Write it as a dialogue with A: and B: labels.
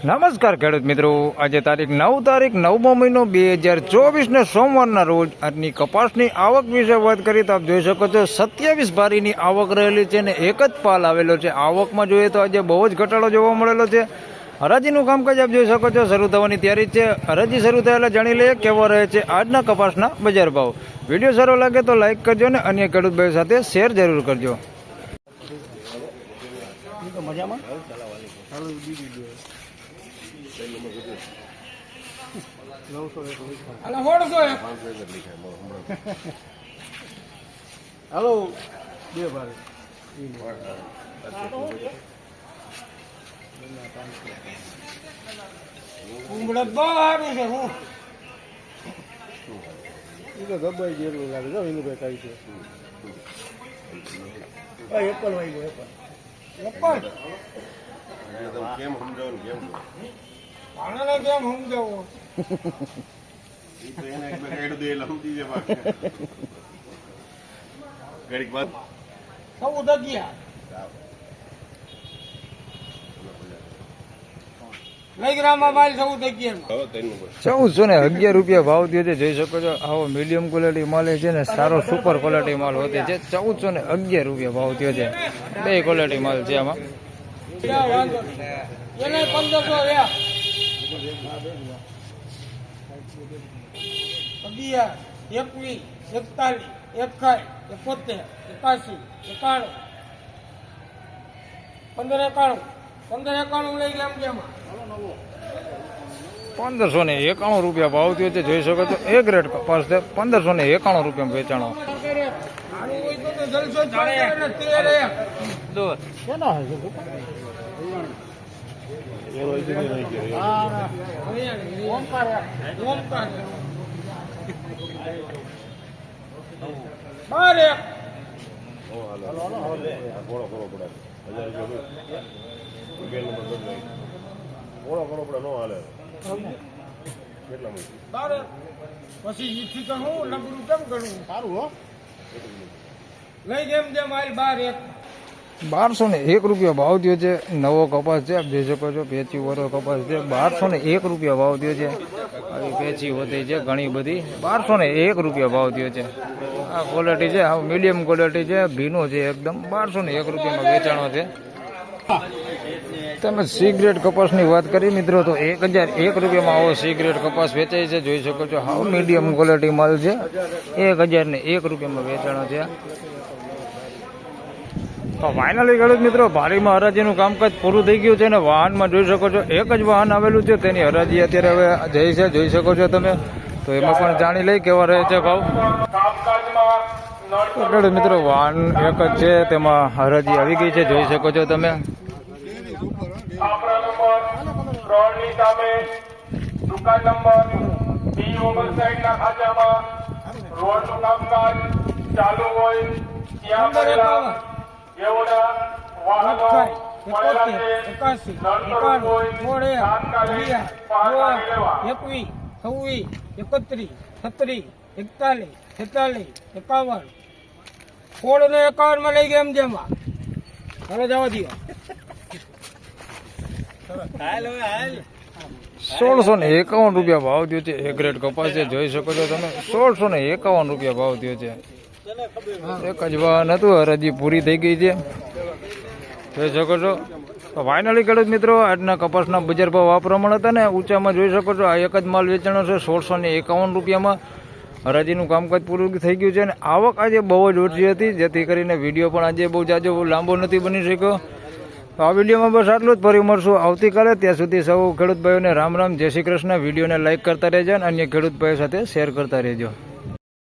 A: નમસ્કાર ખેડૂત મિત્રો, આજે તારીખ 9 મહિનો 2024 ને સોમવારના રોજ આજની કપાસની આવક વિશે વાત કરીએ તો આપ જોઈ શકો છો 27 ભારીની આવક રહેલી છે ને એક જ પાલ આવેલો છે। આવકમાં જોઈએ તો આજે બહુ જ ઘટાડો જોવા મળેલો છે। હરાજીનું કામકાજ આપ જોઈ શકો છો શરૂ થવાની તૈયારી છે। હરાજી શરૂ થયેલા જાણી લઈએ કેવો રહે છે આજના કપાસના બજાર ભાવ। વિડીયો સારો લાગે તો લાઈક કરજો ને અન્ય ખેડૂત ભાઈઓ સાથે શેર જરૂર કરજો। મજામાં
B: હાલો બે ભારે સારું છે હું તો ગબાઈ જેટલું લાગે જો એનું કઈ કઈ છે એપલ વાઈ ગયો એપલ કેમ સમજાવું કેમ આને કેમ સમજાવું એને એક બેડ દે લંબી છે બાકી ઘડીક બાદ સૌ દગિયા લઈ ગ્રામમાં માલ સૌ દગિયા
A: 1411 રૂપિયા ભાવ થયો છે। જોઈ શકો છો આવો મીડિયમ ક્વોલિટી માલ છે ને સારો સુપર ક્વોલિટી માલ હોતે છે। 1411 રૂપિયા ભાવ થયો છે। બે ક્વોલિટી માલ છે આમાં।
B: એને 1500 રહ્યા 21 41 41 71 81 91 1591 લઈ ગયા કેમ
A: 1591 રૂપિયા ભાવ થયો છે। જોઈ શકો છો એક રેટ કપાસ છે 1591 રૂપિયા વેચાણો।
B: પછી કેમ કરું સારું હો લઈ જેમ જેમ આલ
A: 1201 રૂપિયા ભાવ થયો છે। નવો કપાસ છે આપ જોઈ શકો છો પેચી વાળો કપાસ છે। 1201 રૂપિયા ભાવ થયો છે। આવી પેચી હોતી છે ઘણી બધી। 1201 રૂપિયા ભાવ થયો છે। આ ક્વોલિટી છે આ મીડિયમ ક્વોલિટી છે ભીનો છે એકદમ 1201 રૂપિયામાં વેચાણો છે। તમે સી ગ્રેડ કપાસની વાત કરી મિત્રો તો 1001 રૂપિયામાં આવો સી ગ્રેડ કપાસ વેચાય છે। જોઈ શકો છો હાવ મીડિયમ ક્વોલિટી માલ છે। 1001 રૂપિયામાં વેચાણો છે। તો ફાઇનલી ખેડૂત મિત્રો ભારીમાં હરાજીનું કામકાજ પૂરું થઈ ગયું છે ને વાહનમાં જોઈ શકો છો એક જ વાહન આવેલું છે તેની હરાજી અત્યારે હવે જઈ છે જોઈ શકો છો તમે। તો એમાં પણ જાણી લઈ કેવા રહે છે ભાવ। તો ખેડૂત મિત્રો વાહન એક જ છે તેમાં હરાજી આવી ગઈ છે જોઈ શકો છો તમે।
C: દુકાન નંબર બી ઓવર સાઈડ ના ખાતામાં રોડ નું કામકાજ ચાલુ હોય ત્યાં પડેલા એવોના વાહનો પડેલા છે
B: 1651 લઈ ગયા એમ જેમાં હવે જવા દો
A: 1651 રૂપિયા ભાવ થયો છે। એક ગ્રેડ કપાસ છે જોઈ શકો છો તમે 1651 રૂપિયા ભાવ થયો છે। એક જ વાહન હતું હરાજી પૂરી થઈ ગઈ છે જોઈ શકો છો। તો ફાઇનલી ખેડૂત મિત્રો આજના કપાસના બજાર ભાવ આ પ્રમાણે હતા ને ઊંચામાં જોઈ શકો છો આ એક જ માલ વેચાણો છે 1651 રૂપિયામાં। હરાજીનું કામકાજ પૂરું થઈ ગયું છે અને આવક આજે બહુ જ ઓછી હતી જેથી કરીને વિડીયો પણ આજે બહુ જાજો લાંબો નથી બની શક્યો। તો આ વિડીયોમાં બસ આટલું જ। ફરી મળશું આવતીકાલે। ત્યાં સુધી સૌ ખેડૂત ભાઈઓને રામ રામ, જય શ્રી કૃષ્ણ। વિડીયોને લાઇક કરતા રહેજો અને અન્ય ખેડૂત ભાઈઓ સાથે શેર કરતા રહેજો।